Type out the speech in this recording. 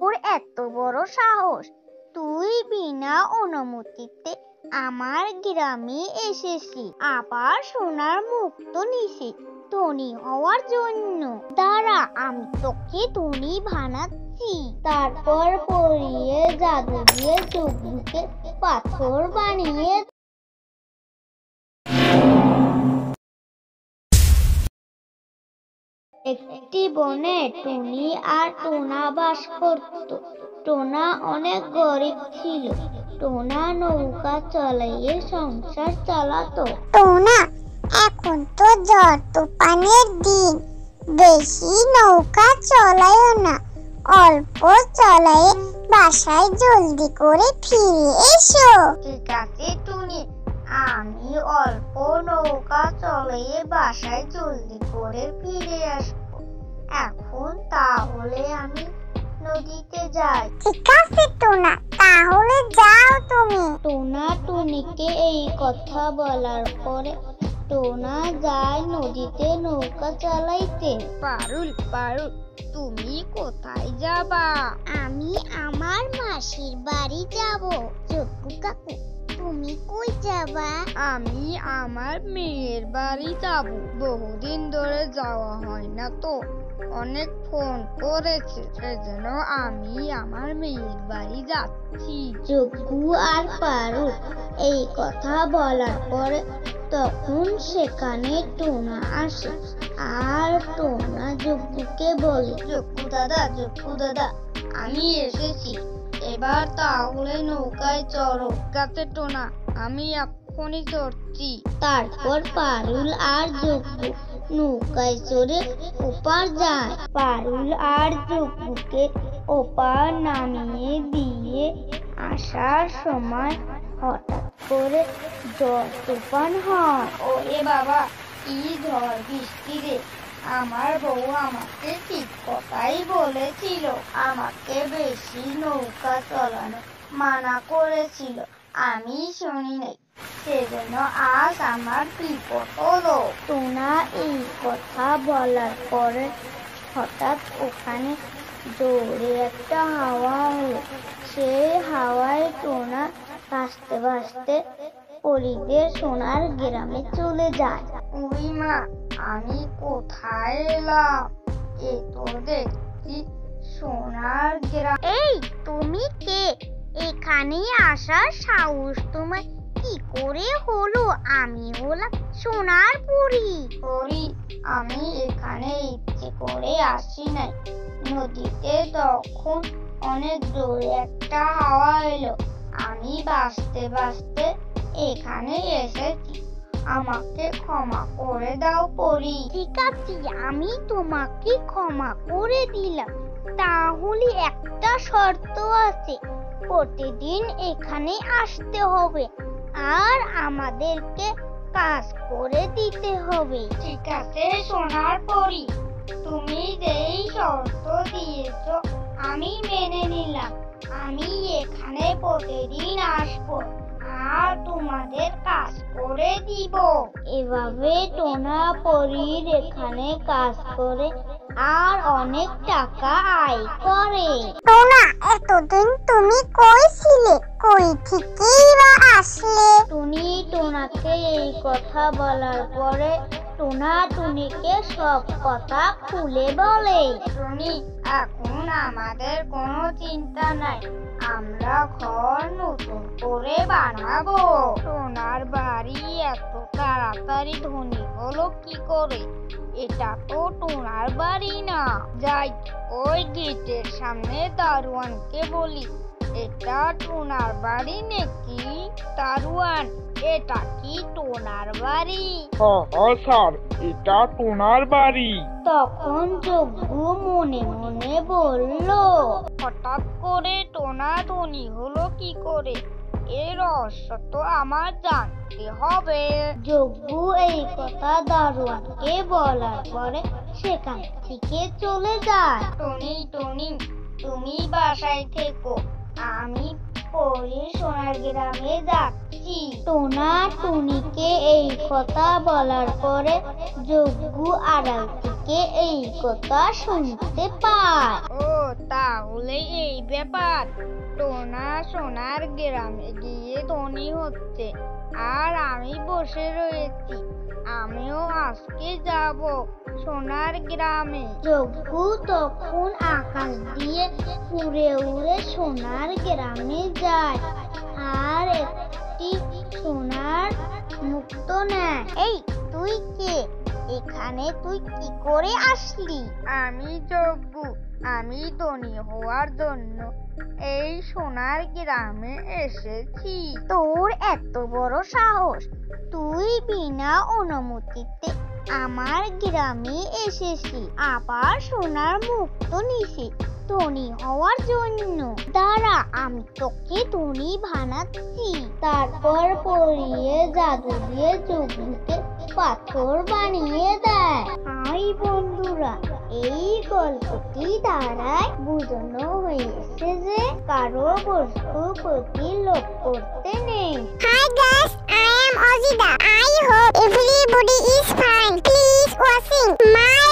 তোর এত বড় সাহস, তুই বিনা অনুমতিতে আমার গ্রামে এসেছি, আবার সোনার মুক্ত নিছি ধনী হওয়ার জন্য। দাঁড়া, আমি তোকে ধনী বানাচ্ছি। তারপর পরিয়ে জাদু দিয়ে যুগকে পাথর বানিয়ে একটি বনে টুনি আর টোনা বাস করত। টোনা অনেক গরিব ছিল। টোনা নৌকা চালিয়ে সংসার চালাতো। টোনা, এখন তো ঝড় তুফানের দিন, বেশি নৌকা চলায়ও না, অল্প চলায়ে বাসায় জলদি করে ফিরে এসো। ঠিক আছে টুনি, আমি অল্প নৌকা চালিয়ে বাসায় জলদি করে ফিরে আসবো। এখন তাহলে আমি নদীতে যাই। ঠিক আছে টোনা, তাহলে যাও তুমি। টোনা টুনিকে এই কথা বলার পরে টোনা যায় নদীতে নৌকা চালাইতে। পারুল, তুমি কোথায় যাবা? আমি আমার মাসির বাড়ি যাব। চুপু কাকু, তুমি কই যাবা? আমি আমার মেয়ের বাড়ি যাব। বহুদিন ধরে যাওয়া হয় না তো, অনেক ফোন করেছে, সেজন্য আমি আমার মেয়ের বাড়ি যাচ্ছি। যজ্ঞু আর পারুল এই কথা বলার পরে তখন সেখানে টোনা আসে। আর টোনা যজ্ঞুকে বলে, যজ্ঞু দাদা, আমি এসেছি, এবার তাহলে নৌকায় চড়ো। গাছে টোনা, আমি এক্ষুনি চড়ছি। তারপর পারুল আর যজ্ঞু নৌকায় চড়ে ওপার যায়। পারুল আর যজ্ঞুকে ওপার নামিয়ে দিয়ে আসার সময় হঠাৎ করে ঝড় তুফান হয়। ওরে বাবা, কি ঝড় বৃষ্টি রে! আমার বউ আমাকে ঠিক কথাই বলেছিল, আমাকে বেশি নৌকা চালানো মানা করেছিল, আমি শুনি নাই, সেজন্য আজ আমার বিপদ হলো। টোনা এই কথা বলার পরে হঠাৎ ওখানে জোরে একটা হাওয়া হলো। সেই হাওয়ায় টোনা ভাসতে ভাসতে পরীদের সোনার গ্রামে চলে যায়। ওই মা, আমি কোথায় এলাম? এ তো দেখছি সোনার গ্রাম। এই, তুমি কে? এখানে আসার সাহস তোমার কি করে হলো? আমি হলাম সোনার পরী। পরী, আমি এখানে ইচ্ছে করে আসি নাই। নদীতে তখন অনেক জোরে একটা হাওয়া এলো, আমি ভাসতে ভাসতে এখানে এসেছি, আমাকে ক্ষমা করে দাও পরী। ঠিক আছে, আমি তোমাকে ক্ষমা করে দিলাম। তাহলে একটা শর্ত আছে, প্রতিদিন এখানে আসতে হবে আর আমাদেরকে কাজ করে দিতে হবে। ঠিক আছে সোনার পরী, তুমি যেই শর্ত দিয়েছ আমি মেনে নিলাম। আমি এখানে প্রতিদিন আসবো আর তোমাদের কাজ করে দিব। এভাবে টোনা পরীর এখানে কাজ করে আর অনেক টাকা আয় করে। টোনা, এতদিন তুমি কই ছিলে? কই থেকেই বা আসলে? টুনি টোনাকে এই কথা বলার পরে টোনা টুনিকে সব কথা খুলে বলে। টুনি, এখন আমাদের কোনো চিন্তা নাই, আমরা ঘর নতুন করে বানাবো। টোনার বাড়ি এত তাড়াতাড়ি ধনী হলো কি করে? এটা তো টোনার বাড়ি না। যাই, ওই গেটের সামনে দারোয়ানকে বলি, এটা টোনার বাড়ি নাকি? দারোয়ান, এটা কি টোনার বাড়ি? হ্যাঁ স্যার, এটা টোনার বাড়ি। তখন যজ্ঞ মনে মনে বলল, হঠাৎ করে টোনা ধনী হলো কি করে? এর রহস্য তো আমার জানতে হবে। যজ্ঞ এই কথা দারোয়ানকে বলার পরে সেখান থেকে চলে যায়। টনি, তুমি বাসায় থেকো, আমি পরে সোনার গ্রামে যাচ্ছি। টোনা টুনিকে এই কথা বলার পরে যজ্ঞ আড়াল থেকে থেকে এই কথা শুনতে পায়। ও তাহলে এই ব্যাপার। টোনা সোনার গ্রামে গিয়ে ধনী হচ্ছে আর আমি বসে রয়েছি। আমিও আজকে যাব সোনার গ্রামে। যজ্ঞ তখন আকাশ দিয়ে উড়ে উড়ে সোনার গ্রামে যায় আর একটি সোনার মুক্ত নেয়। এই তুই কে? এখানে তুই কি করে আসলি? আমি যজ্ঞ। আমি ধনী হওয়ার জন্য এই সোনার গ্রামে এসেছি। তোর এত বড় সাহস! তুই বিনা অনুমতিতে আমার গ্রামে এসেছি, আবার সোনার মুক্ত নিছি ধনী হওয়ার জন্য। দাঁড়া, আমি তোকে ধনী বানাচ্ছি। তারপর পরিয়ে জাদু দিয়ে যজ্ঞকে পাথর বানিয়ে দেয়। হাই বন্ধুরা, এই গল্পটি দ্বারাই বোঝানো হয়েছে যে কারো বস্তু প্রতি লোভ করতে নেই। Hi guys, I am Ozida. I hope everybody is fine. Please watching my